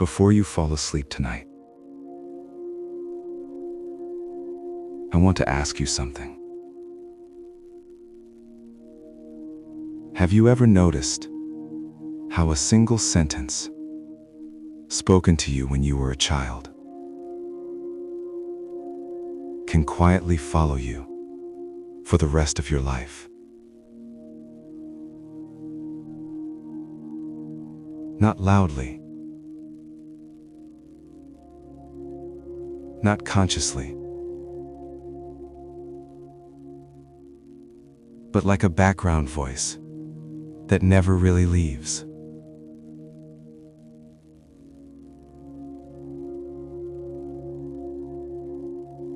Before you fall asleep tonight, I want to ask you something. Have you ever noticed how a single sentence spoken to you when you were a child can quietly follow you for the rest of your life? Not loudly, not consciously, but like a background voice that never really leaves.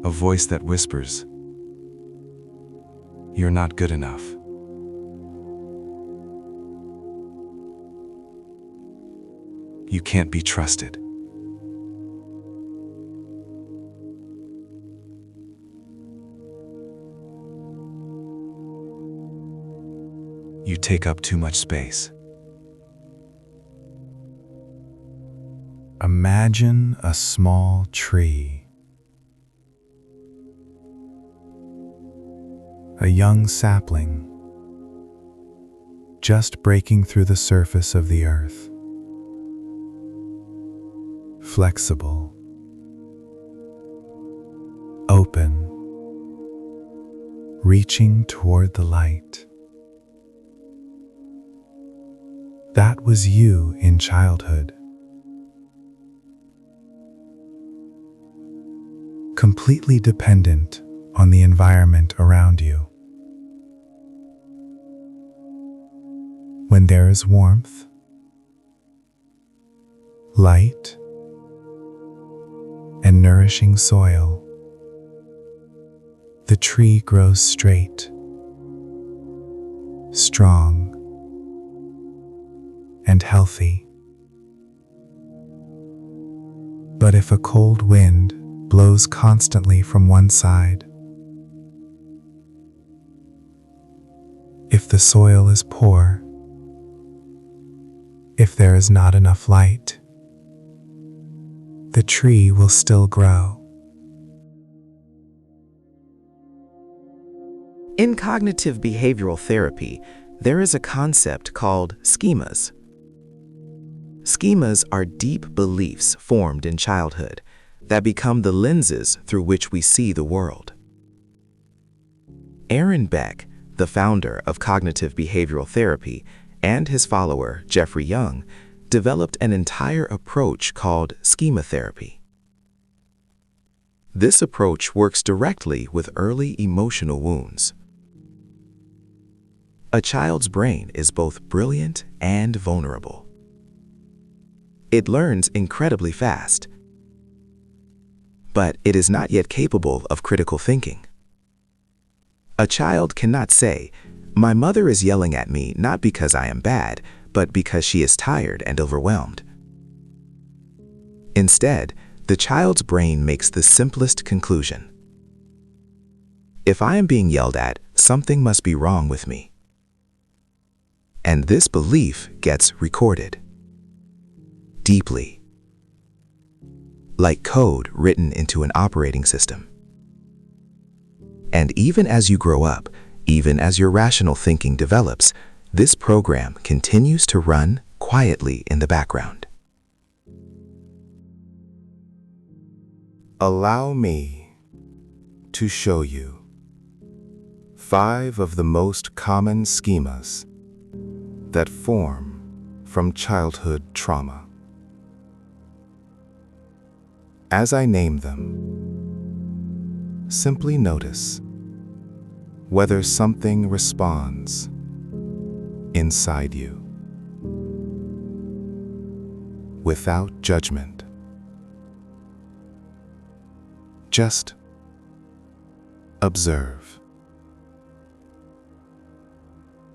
A voice that whispers, "You're not good enough. You can't be trusted." You take up too much space. Imagine a small tree. A young sapling just breaking through the surface of the earth. Flexible, open, reaching toward the light. That was you in childhood. Completely dependent on the environment around you. When there is warmth, light, and nourishing soil, the tree grows straight, strong, and healthy. But if a cold wind blows constantly from one side, if the soil is poor, if there is not enough light, the tree will still grow. In cognitive behavioral therapy, there is a concept called schemas. Schemas are deep beliefs formed in childhood that become the lenses through which we see the world. Aaron Beck, the founder of cognitive behavioral therapy, and his follower, Jeffrey Young, developed an entire approach called Schema Therapy. This approach works directly with early emotional wounds. A child's brain is both brilliant and vulnerable. It learns incredibly fast, but it is not yet capable of critical thinking. A child cannot say, "My mother is yelling at me not because I am bad, but because she is tired and overwhelmed." Instead, the child's brain makes the simplest conclusion. If I am being yelled at, something must be wrong with me. And this belief gets recorded deeply, like code written into an operating system. And even as you grow up, even as your rational thinking develops, this program continues to run quietly in the background. Allow me to show you 5 of the most common schemas that form from childhood trauma. As I name them, simply notice whether something responds inside you. Without judgment. Just observe.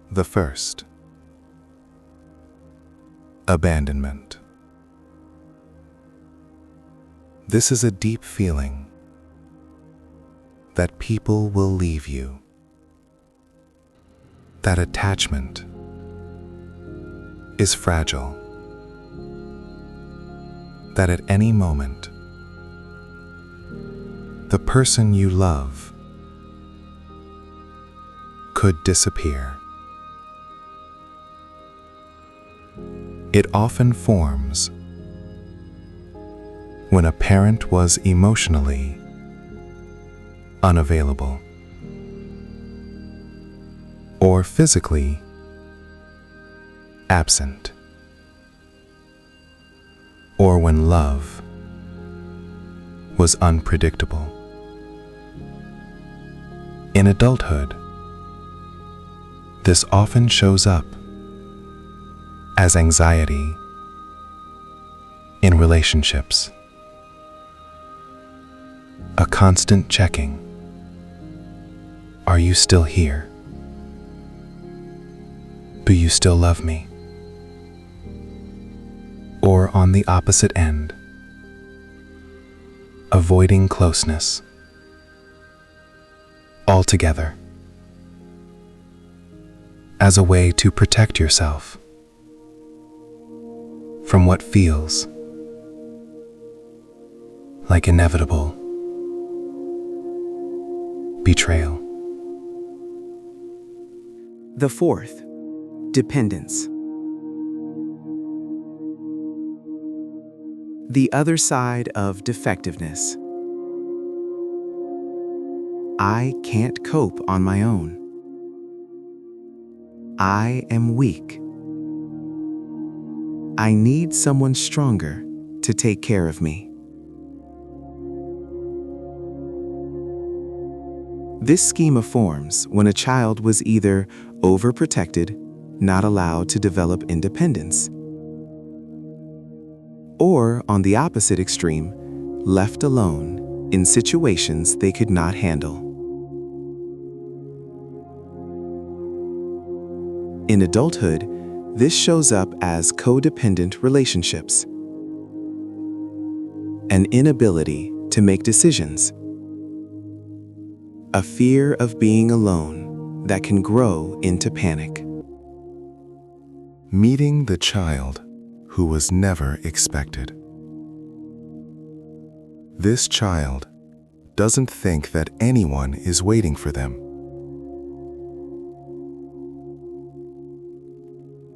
The first, abandonment. This is a deep feeling that people will leave you, that attachment is fragile, that at any moment, the person you love could disappear. It often forms when a parent was emotionally unavailable or physically absent, or when love was unpredictable. In adulthood, this often shows up as anxiety in relationships, a constant checking. Are you still here? Do you still love me? Or on the opposite end, avoiding closeness altogether as a way to protect yourself from what feels like inevitable betrayal. The fourth, dependence. The other side of defectiveness. I can't cope on my own. I am weak. I need someone stronger to take care of me. This schema forms when a child was either overprotected, not allowed to develop independence, or on the opposite extreme, left alone in situations they could not handle. In adulthood, this shows up as codependent relationships, an inability to make decisions, a fear of being alone that can grow into panic. Meeting the child who was never expected. This child doesn't think that anyone is waiting for them.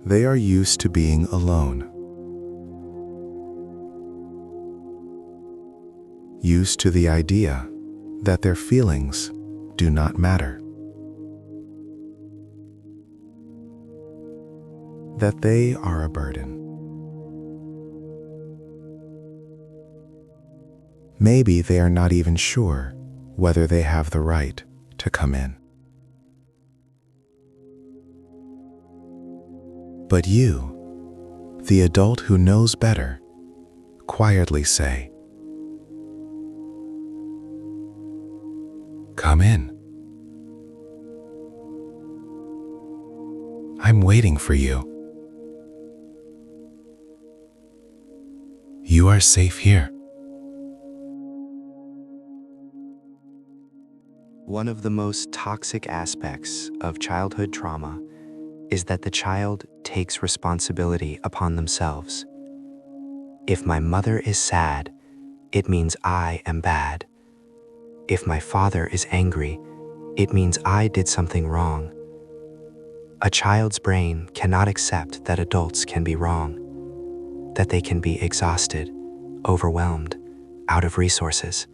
They are used to being alone, used to the idea that their feelings do not matter, that they are a burden. Maybe they are not even sure whether they have the right to come in. But you, the adult who knows better, quietly say, "Come in. I'm waiting for you. You are safe here." One of the most toxic aspects of childhood trauma is that the child takes responsibility upon themselves. If my mother is sad, it means I am bad. If my father is angry, it means I did something wrong. A child's brain cannot accept that adults can be wrong, that they can be exhausted, overwhelmed, out of resources.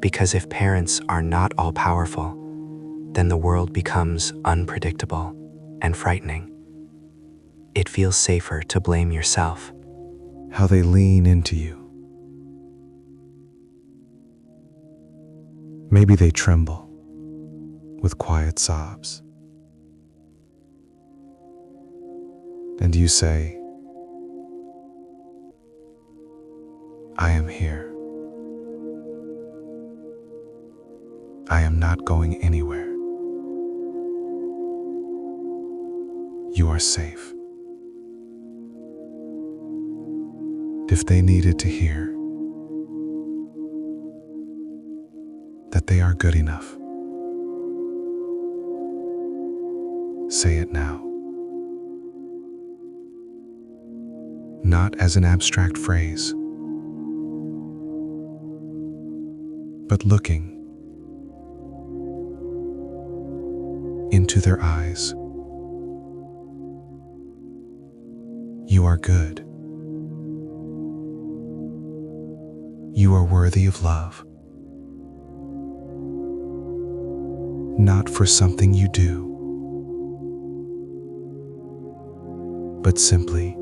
Because if parents are not all-powerful, then the world becomes unpredictable and frightening. It feels safer to blame yourself. How they lean into you. Maybe they tremble with quiet sobs. And you say, "I am here. I am not going anywhere. You are safe." If they needed to hear that they are good enough, say it now. Not as an abstract phrase, but looking into their eyes. You are good. You are worthy of love. Not for something you do, but simply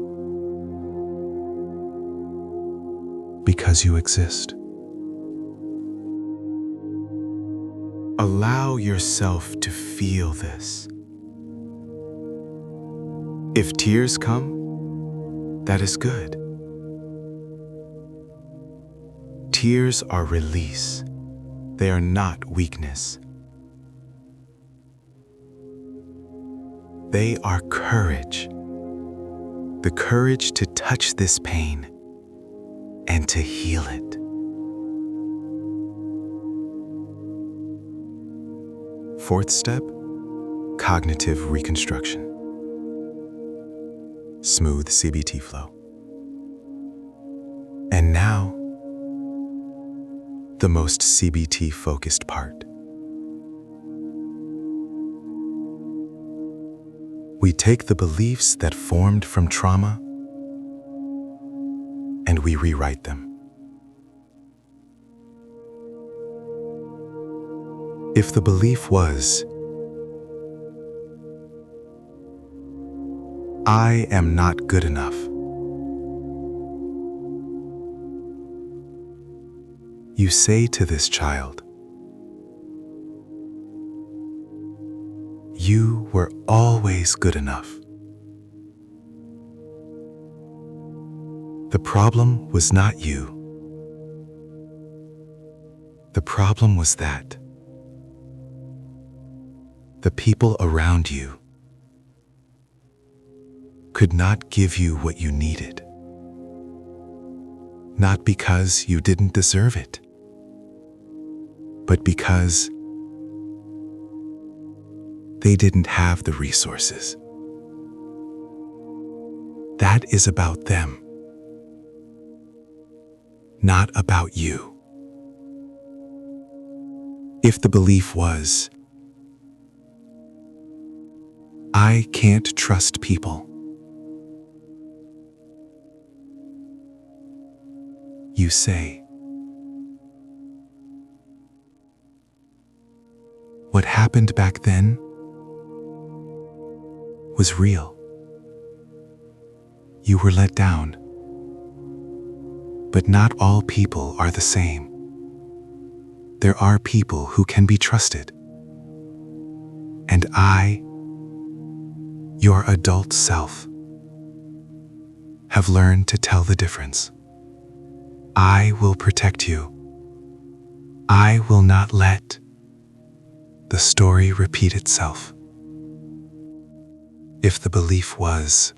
because you exist. Allow yourself to feel this. If tears come, that is good. Tears are release. They are not weakness. They are courage. The courage to touch this pain and to heal it. Fourth step, cognitive reconstruction. Smooth CBT flow. And now, the most CBT focused part. We take the beliefs that formed from trauma and we rewrite them. If the belief was, I am not good enough, you say to this child, you were always good enough. The problem was not you. The problem was that the people around you could not give you what you needed. Not because you didn't deserve it, but because they didn't have the resources. That is about them, not about you. If the belief was, I can't trust people, you say, what happened back then was real. You were let down. But not all people are the same. There are people who can be trusted. And I, your adult self, have learned to tell the difference. I will protect you. I will not let the story repeat itself. If the belief was,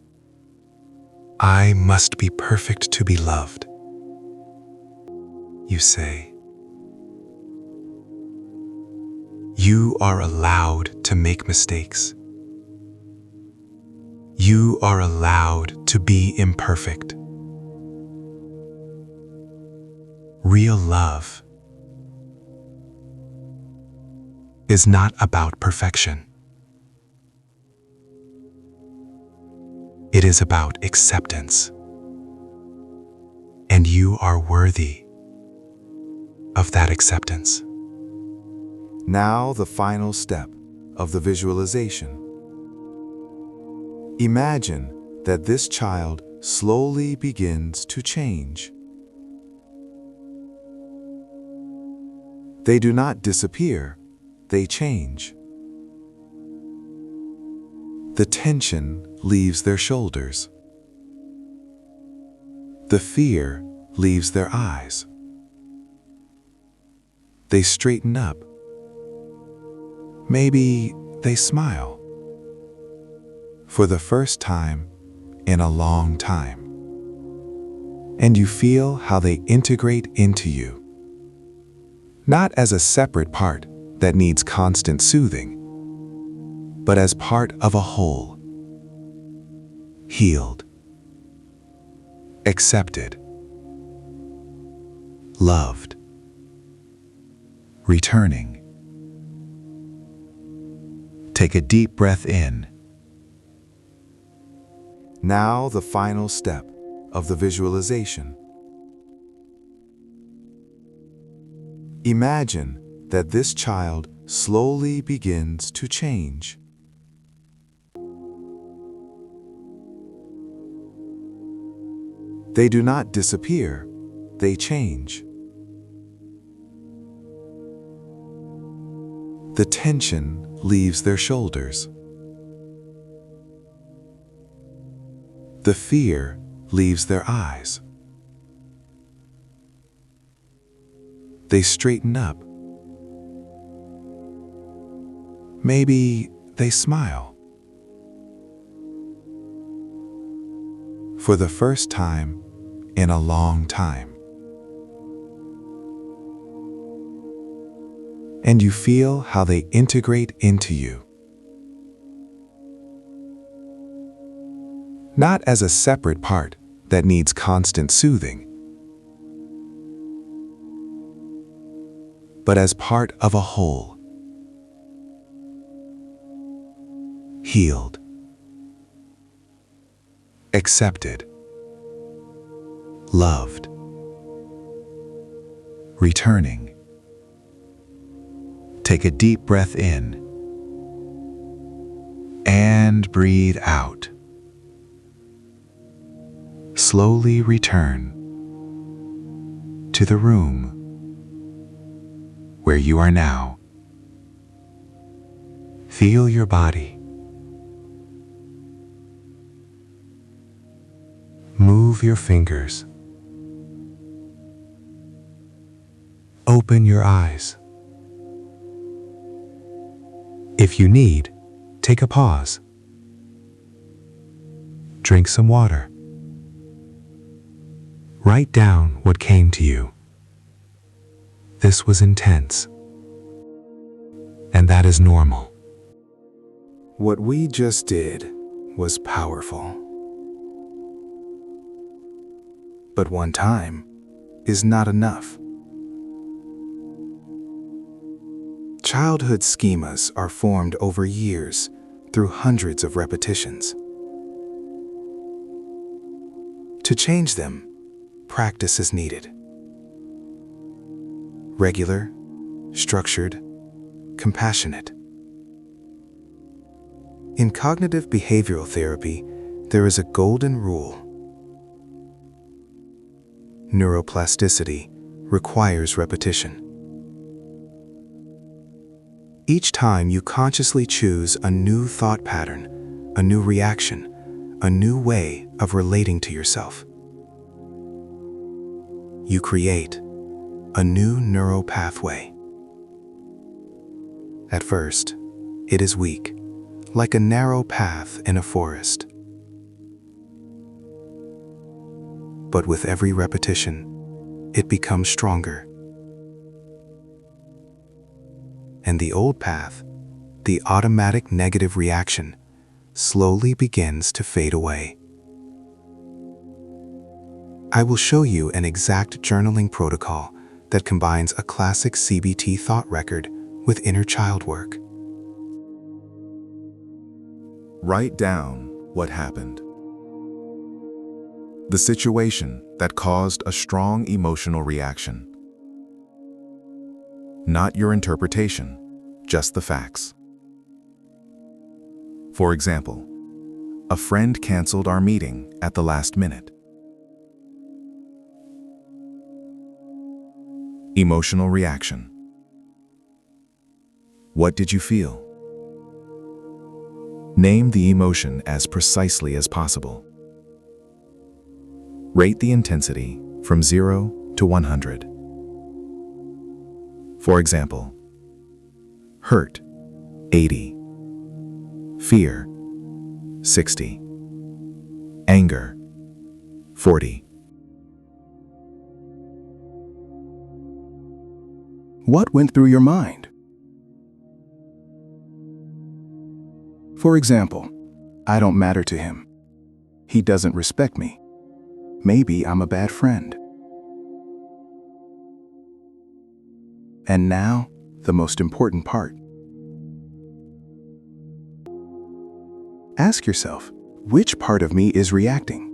I must be perfect to be loved, you say, you are allowed to make mistakes. You are allowed to be imperfect. Real love is not about perfection. It is about acceptance. And you are worthy of that acceptance. Now the final step of the visualization. Imagine that this child slowly begins to change. They do not disappear, they change. The tension leaves their shoulders. The fear leaves their eyes. They straighten up. Maybe they smile. For the first time in a long time. And you feel how they integrate into you. Not as a separate part that needs constant soothing, but as part of a whole. Healed. Accepted. Loved. returning. Take a deep breath in. Now the final step of the visualization. Imagine that this child slowly begins to change. They do not disappear, they change. The tension leaves their shoulders. The fear leaves their eyes. They straighten up. Maybe they smile. For the first time in a long time. And you feel how they integrate into you. Not as a separate part that needs constant soothing, but as part of a whole. Healed. Accepted. Loved. Returning. Take a deep breath in and breathe out. Slowly return to the room where you are now. Feel your body. Move your fingers. Open your eyes. If you need, take a pause. Drink some water. Write down what came to you. This was intense, and that is normal. What we just did was powerful. But one time is not enough. Childhood schemas are formed over years through hundreds of repetitions. To change them, practice is needed. Regular, structured, compassionate. In cognitive behavioral therapy, there is a golden rule. Neuroplasticity requires repetition. Each time you consciously choose a new thought pattern, a new reaction, a new way of relating to yourself, you create a new neural pathway. At first, it is weak, like a narrow path in a forest. But with every repetition, it becomes stronger. And the old path, the automatic negative reaction, slowly begins to fade away. I will show you an exact journaling protocol that combines a classic CBT thought record with inner child work. Write down what happened. The situation that caused a strong emotional reaction. Not your interpretation, just the facts. For example, a friend canceled our meeting at the last minute. Emotional reaction. What did you feel? Name the emotion as precisely as possible. Rate the intensity from 0 to 100. For example, hurt, 80. Fear, 60. Anger, 40. What went through your mind? For example, I don't matter to him. He doesn't respect me. Maybe I'm a bad friend. And now, the most important part. Ask yourself, which part of me is reacting?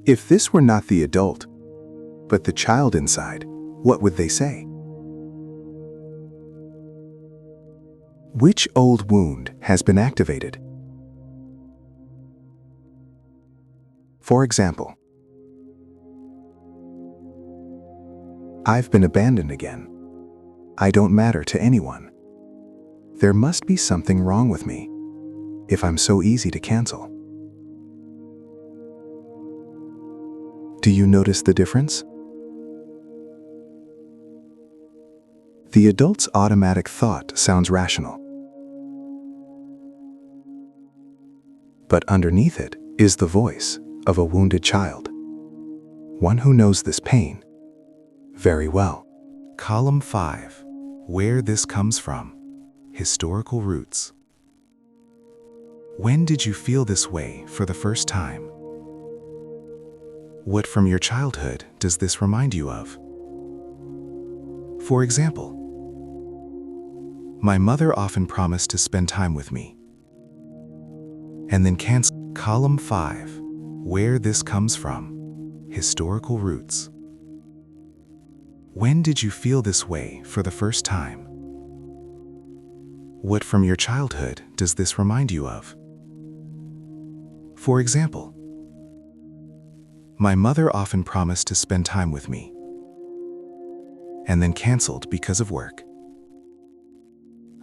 If this were not the adult, but the child inside, what would they say? Which old wound has been activated? For example, I've been abandoned again. I don't matter to anyone. There must be something wrong with me if I'm so easy to cancel. Do you notice the difference? The adult's automatic thought sounds rational. But underneath it is the voice of a wounded child, one who knows this pain very well. Column 5. Where this comes from. Historical roots. When did you feel this way for the first time? What from your childhood does this remind you of? For example, my mother often promised to spend time with me, and then cancel. Column 5. Where this comes from. Historical roots. When did you feel this way for the first time? What from your childhood does this remind you of? For example, my mother often promised to spend time with me, and then canceled because of work.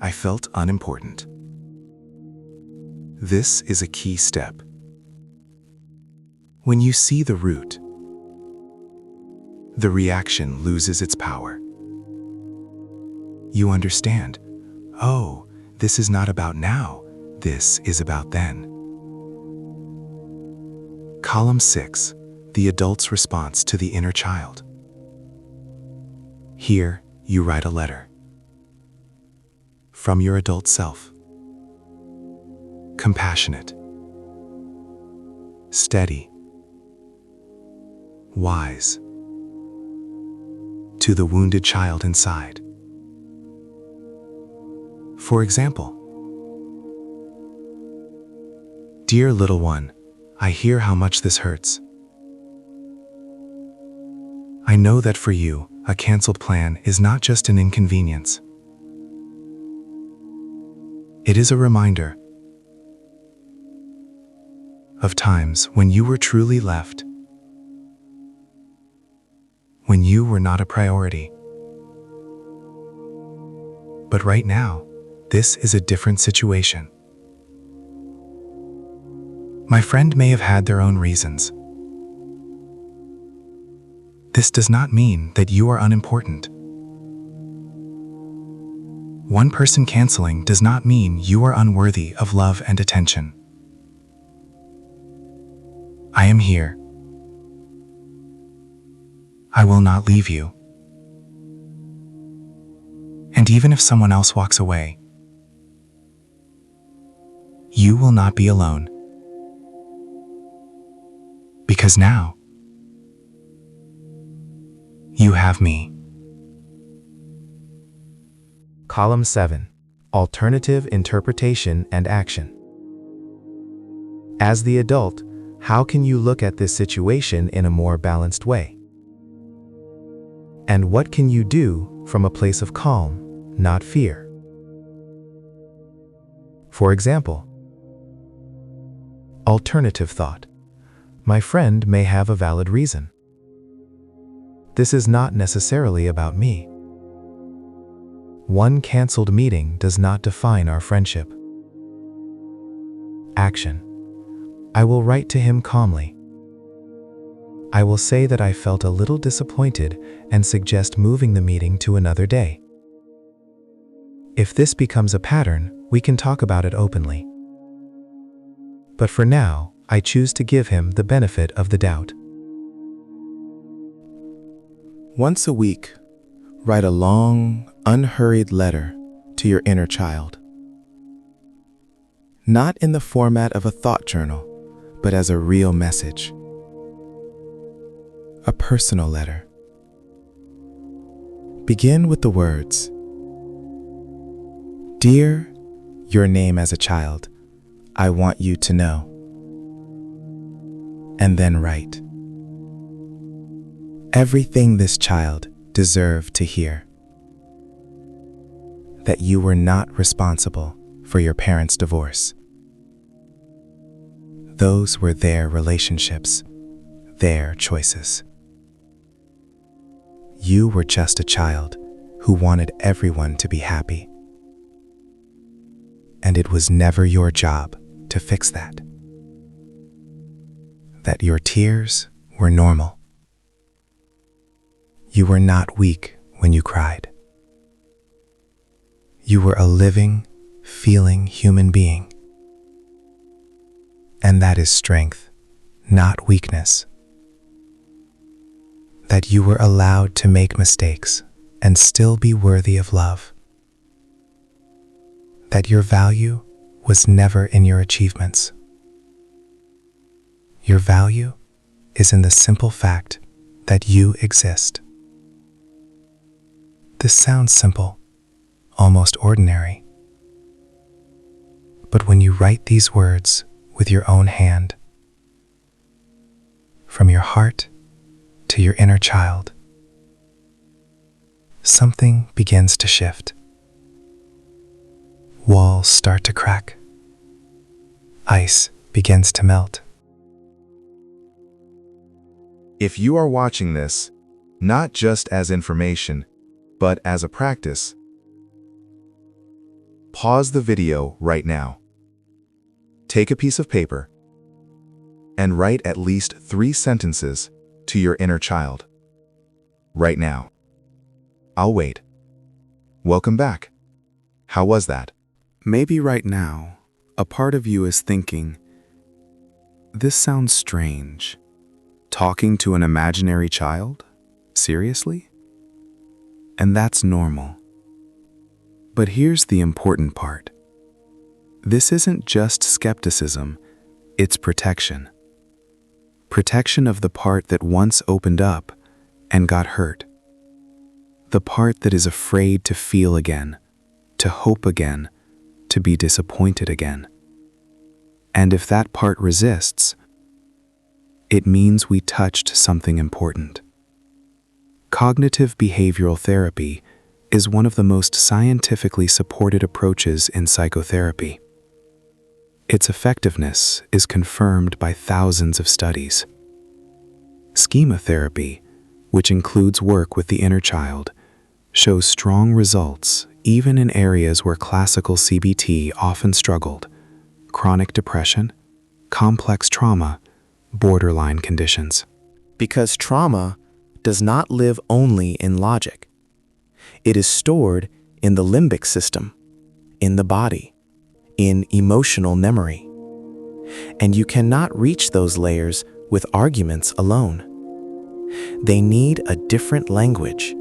I felt unimportant. This is a key step. When you see the root, the reaction loses its power. You understand, oh, this is not about now, this is about then. Column 6. The adult's response to the inner child. Here, you write a letter from your adult self. Compassionate, steady, wise, to the wounded child inside. For example, dear little one, I hear how much this hurts. I know that for you, a canceled plan is not just an inconvenience. It is a reminder of times when you were truly left, when you were not a priority. But right now, this is a different situation. My friend may have had their own reasons. This does not mean that you are unimportant. One person canceling does not mean you are unworthy of love and attention. I am here. I will not leave you. And even if someone else walks away, you will not be alone. Because now, you have me. Column 7. Alternative interpretation and action. As the adult, how can you look at this situation in a more balanced way? And what can you do from a place of calm, not fear? For example, alternative thought. My friend may have a valid reason. This is not necessarily about me. One canceled meeting does not define our friendship. Action. I will write to him calmly. I will say that I felt a little disappointed and suggest moving the meeting to another day. If this becomes a pattern, we can talk about it openly. But for now, I choose to give him the benefit of the doubt. Once a week, write a long, unhurried letter to your inner child. Not in the format of a thought journal, but as a real message. A personal letter. Begin with the words, "Dear, your name as a child, I want you to know." And then write, "Everything this child deserved to hear. That you were not responsible for your parents' divorce. Those were their relationships, their choices. You were just a child who wanted everyone to be happy. And it was never your job to fix that. That your tears were normal. You were not weak when you cried. You were a living, feeling human being. And that is strength, not weakness. That you were allowed to make mistakes and still be worthy of love. That your value was never in your achievements. Your value is in the simple fact that you exist." This sounds simple, almost ordinary. But when you write these words with your own hand, from your heart to your inner child, something begins to shift. Walls start to crack. Ice begins to melt. If you are watching this, not just as information, but as a practice, pause the video right now. Take a piece of paper and write at least 3 sentences to your inner child. Right now. I'll wait. Welcome back. How was that? Maybe right now, a part of you is thinking, "This sounds strange. Talking to an imaginary child? Seriously?" And that's normal. But here's the important part. This isn't just skepticism, it's protection. Protection of the part that once opened up and got hurt. The part that is afraid to feel again, to hope again, to be disappointed again. And if that part resists, it means we touched something important. Cognitive behavioral therapy is one of the most scientifically supported approaches in psychotherapy. Its effectiveness is confirmed by thousands of studies. Schema Therapy, which includes work with the inner child, shows strong results even in areas where classical CBT often struggled: chronic depression, complex trauma, borderline conditions. Because trauma does not live only in logic. It is stored in the limbic system, in the body, in emotional memory. And you cannot reach those layers with arguments alone. They need a different language,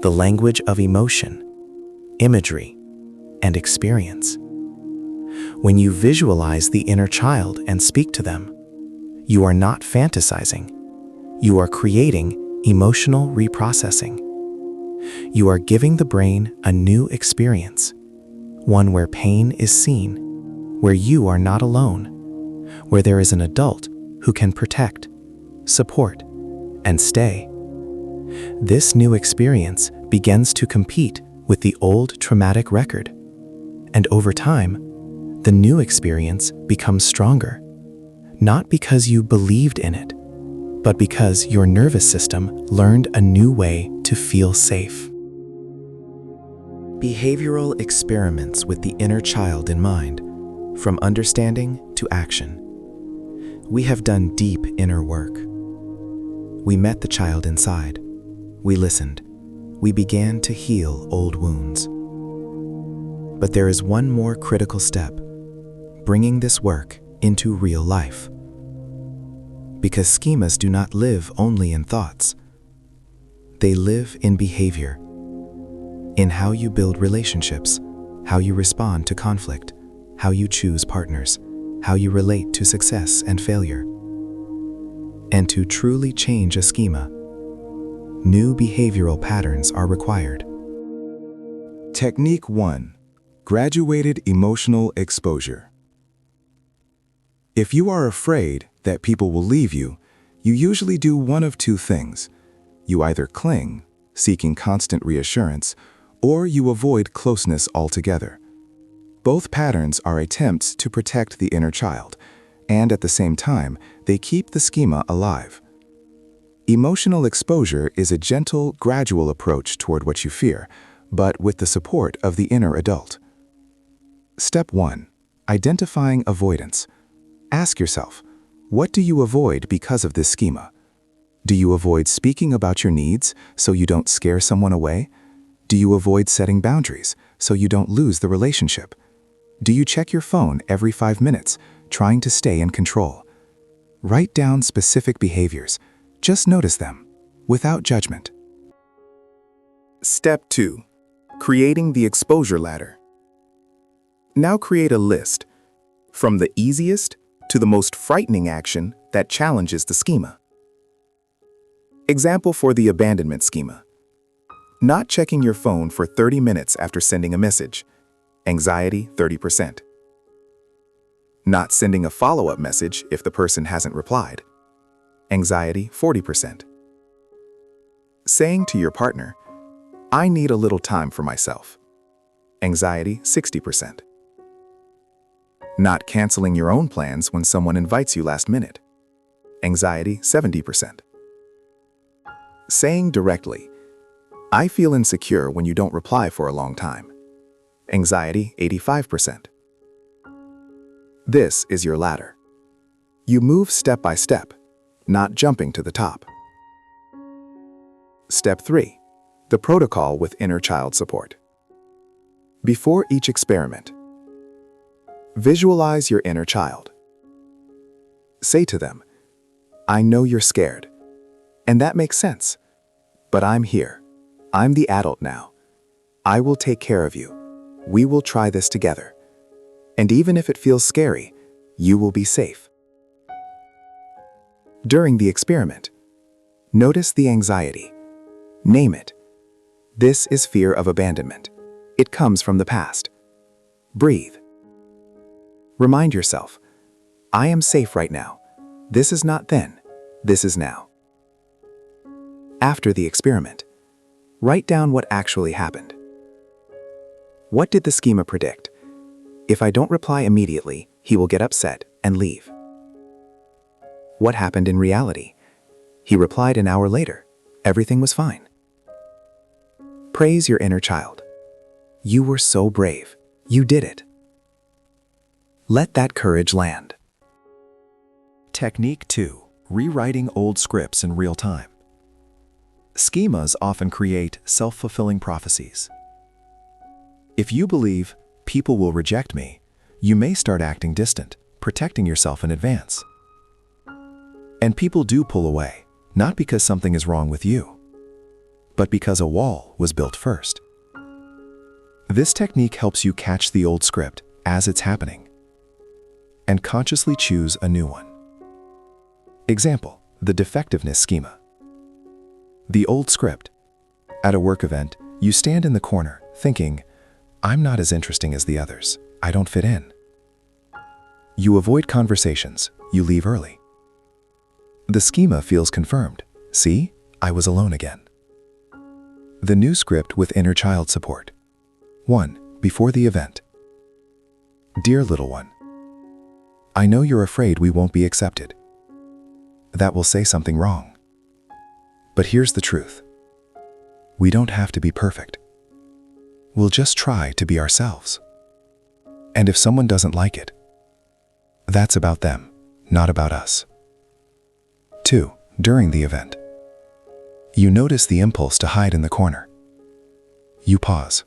the language of emotion, imagery, and experience. When you visualize the inner child and speak to them, you are not fantasizing. You are creating emotional reprocessing. You are giving the brain a new experience, one where pain is seen, where you are not alone, where there is an adult who can protect, support, and stay. This new experience begins to compete with the old traumatic record, and over time, the new experience becomes stronger, not because you believed in it, but because your nervous system learned a new way to feel safe. Behavioral experiments with the inner child in mind, from understanding to action. We have done deep inner work. We met the child inside. We listened. We began to heal old wounds. But there is one more critical step: bringing this work into real life. Because schemas do not live only in thoughts. They live in behavior, in how you build relationships, how you respond to conflict, how you choose partners, how you relate to success and failure. And to truly change a schema, new behavioral patterns are required. Technique 1. Graduated emotional exposure. If you are afraid that people will leave you, you usually do one of two things. You either cling, seeking constant reassurance, or you avoid closeness altogether. Both patterns are attempts to protect the inner child, and at the same time, they keep the schema alive. Emotional exposure is a gentle, gradual approach toward what you fear, but with the support of the inner adult. Step 1. Identifying avoidance. Ask yourself, what do you avoid because of this schema? Do you avoid speaking about your needs so you don't scare someone away? Do you avoid setting boundaries so you don't lose the relationship? Do you check your phone every 5 minutes, trying to stay in control? Write down specific behaviors. Just notice them, without judgment. Step 2. Creating the exposure ladder. Now create a list, from the easiest to the most frightening action that challenges the schema. Example for the abandonment schema. Not checking your phone for 30 minutes after sending a message. Anxiety 30%. Not sending a follow-up message if the person hasn't replied. Anxiety 40%. Saying to your partner, I need a little time for myself. Anxiety 60%. Not canceling your own plans when someone invites you last minute. Anxiety 70%. Saying directly, I feel insecure when you don't reply for a long time. Anxiety 85%. This is your ladder. You move step by step, not jumping to the top. Step 3. The protocol with inner child support. Before each experiment, visualize your inner child. Say to them, I know you're scared, and that makes sense, but I'm here. I'm the adult now. I will take care of you. We will try this together. And even if it feels scary, you will be safe. During the experiment, notice the anxiety. Name it. This is fear of abandonment. It comes from the past. Breathe. Remind yourself, I am safe right now. This is not then. This is now. After the experiment, write down what actually happened. What did the schema predict? If I don't reply immediately, he will get upset and leave. What happened in reality? He replied an hour later. Everything was fine. Praise your inner child. You were so brave. You did it. Let that courage land. Technique 2. Rewriting old scripts in real time. Schemas often create self-fulfilling prophecies. If you believe people will reject me, you may start acting distant, protecting yourself in advance. And people do pull away, not because something is wrong with you, but because a wall was built first. This technique helps you catch the old script as it's happening and consciously choose a new one. Example, the defectiveness schema. The old script. At a work event, you stand in the corner thinking, I'm not as interesting as the others. I don't fit in. You avoid conversations. You leave early. The schema feels confirmed. See, I was alone again. The new script with inner child support. 1. Before the event. Dear little one, I know you're afraid we won't be accepted. That will say something wrong. But here's the truth. We don't have to be perfect. We'll just try to be ourselves. And if someone doesn't like it, that's about them, not about us. 2. During the event. You notice the impulse to hide in the corner. You pause.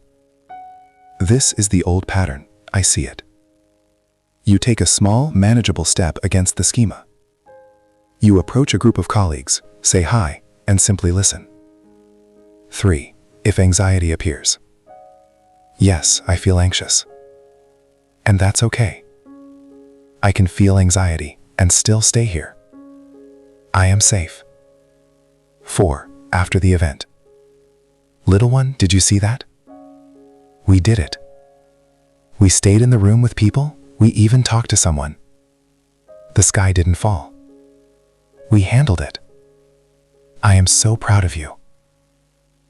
This is the old pattern. I see it. You take a small, manageable step against the schema. You approach a group of colleagues, say hi, and simply listen. 3. If anxiety appears. Yes, I feel anxious. And that's okay. I can feel anxiety and still stay here. I am safe. 4. after the event. Little one, did you see that? We did it. We stayed in the room with people. We even talked to someone. The sky didn't fall. We handled it. I am so proud of you.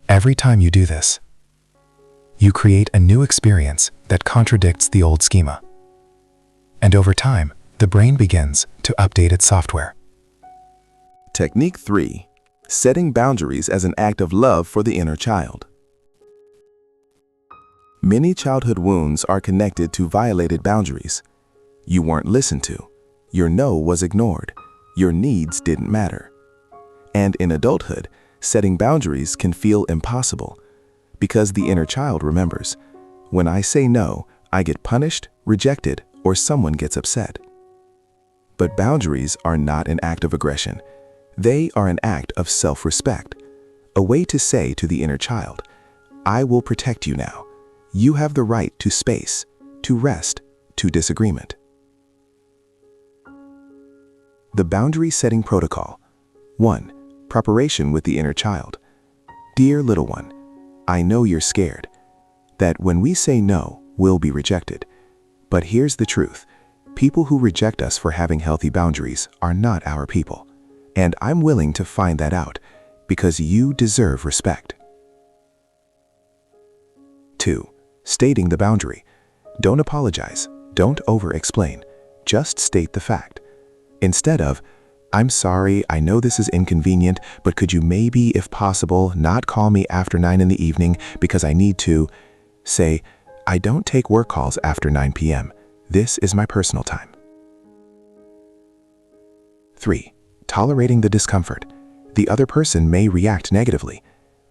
Every time you do this, you create a new experience that contradicts the old schema. And over time, the brain begins to update its software. Technique 3. Setting boundaries as an act of love for the inner child. Many childhood wounds are connected to violated boundaries. You weren't listened to. Your no was ignored. Your needs didn't matter. And in adulthood, setting boundaries can feel impossible because the inner child remembers, when I say no, I get punished, rejected, or someone gets upset. But boundaries are not an act of aggression. They are an act of self-respect, a way to say to the inner child, I will protect you now. You have the right to space, to rest, to disagreement. The boundary setting protocol. 1. Preparation with the inner child. Dear little one, I know you're scared, that when we say no, we'll be rejected. But here's the truth. People who reject us for having healthy boundaries are not our people. And I'm willing to find that out because you deserve respect. 2. Stating the boundary. Don't apologize. Don't over-explain. Just state the fact. Instead of, I'm sorry, I know this is inconvenient, but could you maybe, if possible, not call me after 9 in the evening because I need to, say, I don't take work calls after 9 p.m. This is my personal time. 3. Tolerating the discomfort. The other person may react negatively.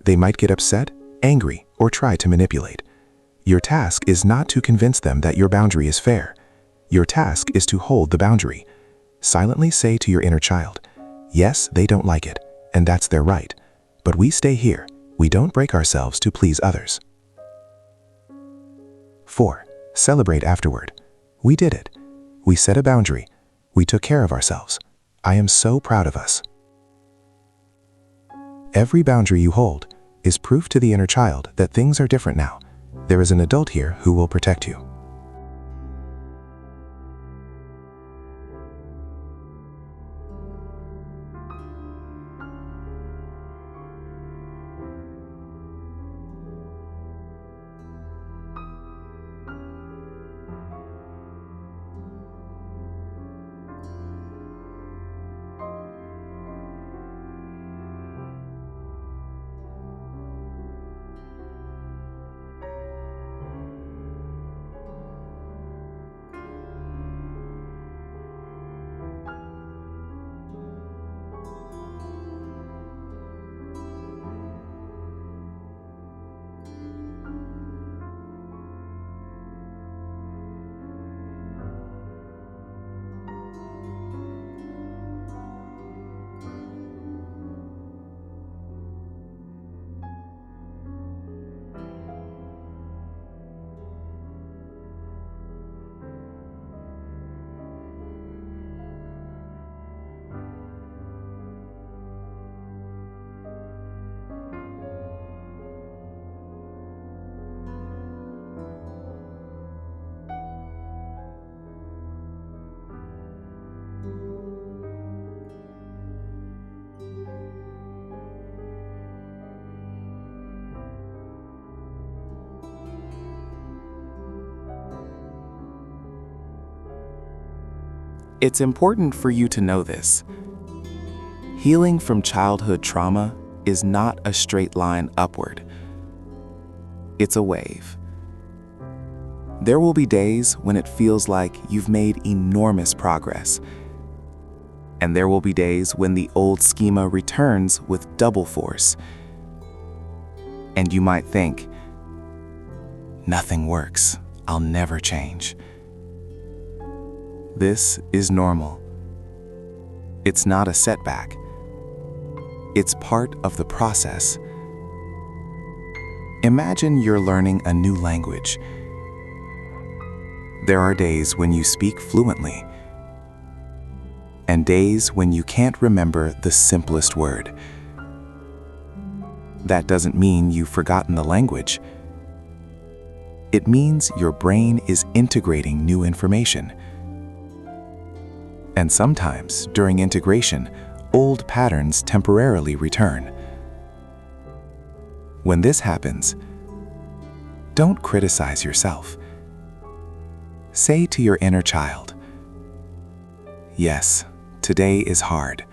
They might get upset, angry, or try to manipulate. Your task is not to convince them that your boundary is fair. Your task is to hold the boundary. Silently say to your inner child, yes, they don't like it, and that's their right. But we stay here. We don't break ourselves to please others. 4. Celebrate afterward. We did it. We set a boundary. We took care of ourselves. I am so proud of us. Every boundary you hold is proof to the inner child that things are different now. There is an adult here who will protect you. It's important for you to know this. Healing from childhood trauma is not a straight line upward. It's a wave. There will be days when it feels like you've made enormous progress. And there will be days when the old schema returns with double force. And you might think, nothing works. I'll never change. This is normal. It's not a setback. It's part of the process. Imagine you're learning a new language. There are days when you speak fluently, and days when you can't remember the simplest word. That doesn't mean you've forgotten the language. It means your brain is integrating new information. And sometimes, during integration, old patterns temporarily return. When this happens, don't criticize yourself. Say to your inner child, "Yes, today is hard.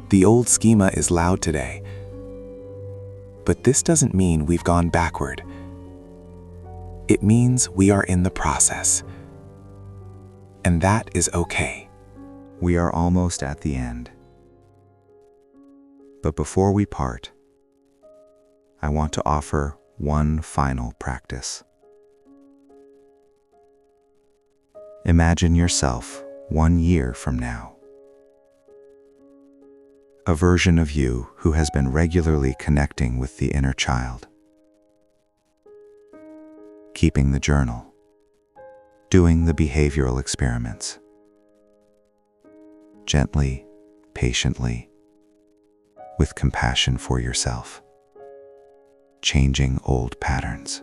The old schema is loud today. But this doesn't mean we've gone backward. It means we are in the process. And that is okay." We are almost at the end. But before we part, I want to offer one final practice. Imagine yourself 1 year from now. A version of you who has been regularly connecting with the inner child, keeping the journal, doing the behavioral experiments, gently, patiently, with compassion for yourself, changing old patterns.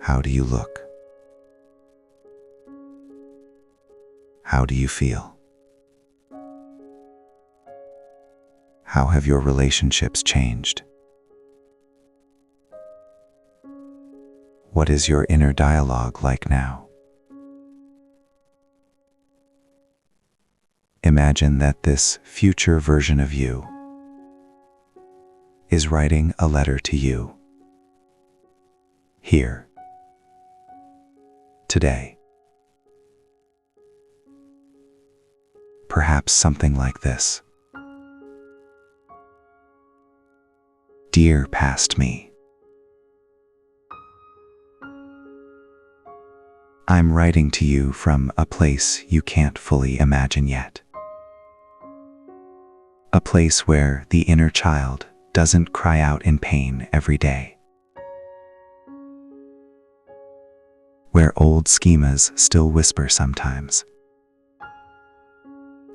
How do you look? How do you feel? How have your relationships changed? What is your inner dialogue like now? Imagine that this future version of you is writing a letter to you, here, today. Perhaps something like this. Dear past me, I'm writing to you from a place you can't fully imagine yet. A place where the inner child doesn't cry out in pain every day. Where old schemas still whisper sometimes.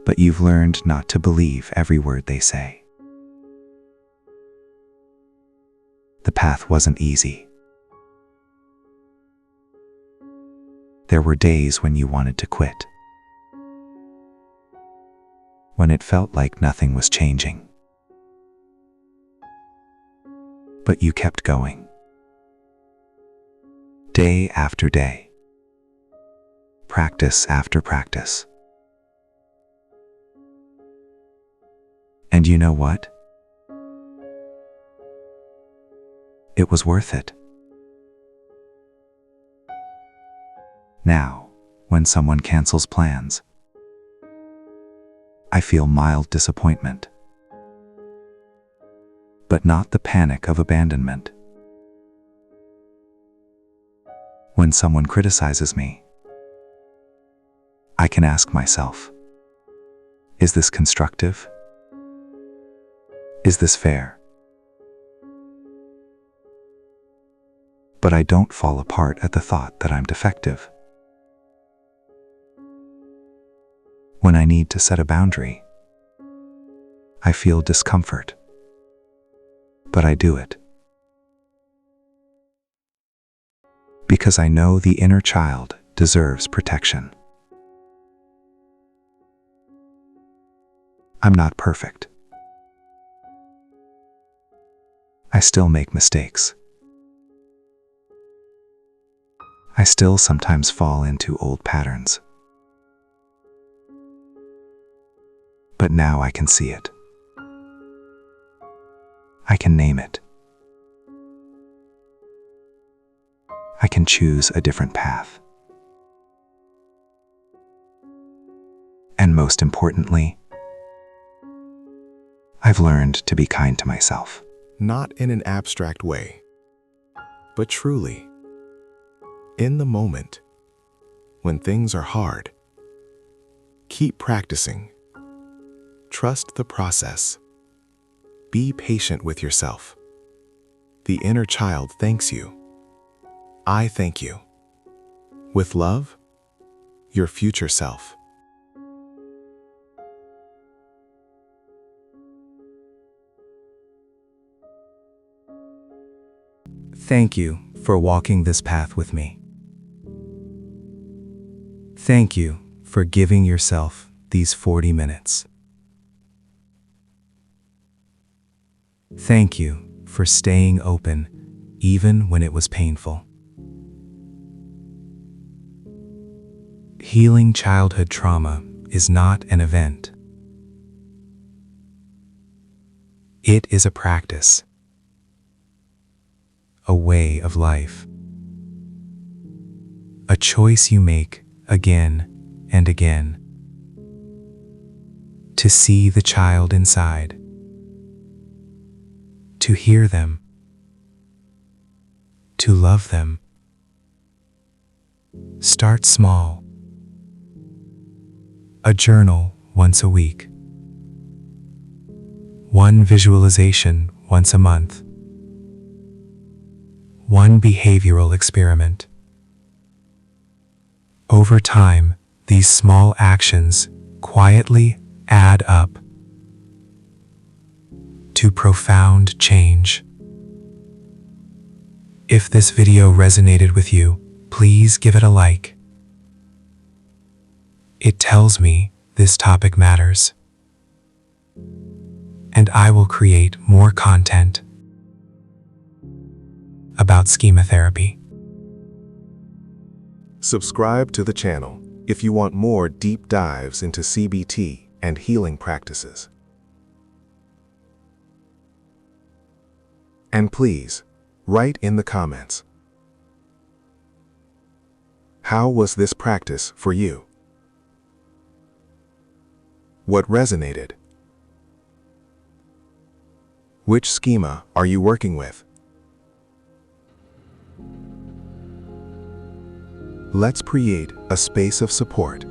But you've learned not to believe every word they say. The path wasn't easy. There were days when you wanted to quit. When it felt like nothing was changing. But you kept going. Day after day. Practice after practice. And you know what? It was worth it. Now, when someone cancels plans, I feel mild disappointment, but not the panic of abandonment. When someone criticizes me, I can ask myself, is this constructive? Is this fair? But I don't fall apart at the thought that I'm defective. When I need to set a boundary, I feel discomfort, but I do it. Because I know the inner child deserves protection. I'm not perfect. I still make mistakes. I still sometimes fall into old patterns. But now I can see it. I can name it. I can choose a different path. And most importantly, I've learned to be kind to myself. Not in an abstract way, but truly, in the moment, when things are hard. Keep practicing. Trust the process. Be patient with yourself. The inner child thanks you. I thank you. With love, your future self. Thank you for walking this path with me. Thank you for giving yourself these 40 minutes. Thank you for staying open even when it was painful. Healing childhood trauma is not an event. It is a practice, a way of life, a choice you make again and again to see the child inside, to hear them, to love them. Start small. A journal once a week. One visualization once a month. One behavioral experiment. Over time, these small actions quietly add up to profound change. If this video resonated with you, please give it a like. It tells me this topic matters, and I will create more content about schema therapy. Subscribe to the channel if you want more deep dives into CBT and healing practices. And please, write in the comments. How was this practice for you? What resonated? Which schema are you working with? Let's create a space of support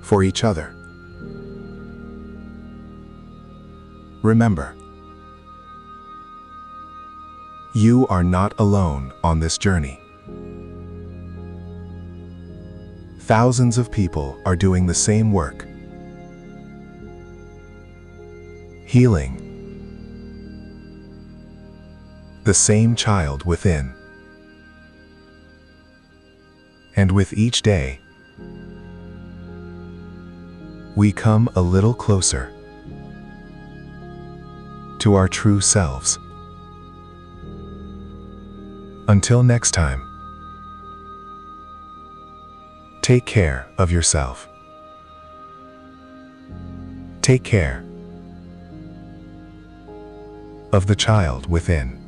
for each other. Remember, you are not alone on this journey. Thousands of people are doing the same work, healing the same child within. And with each day, we come a little closer to our true selves. Until next time, take care of yourself. Take care of the child within.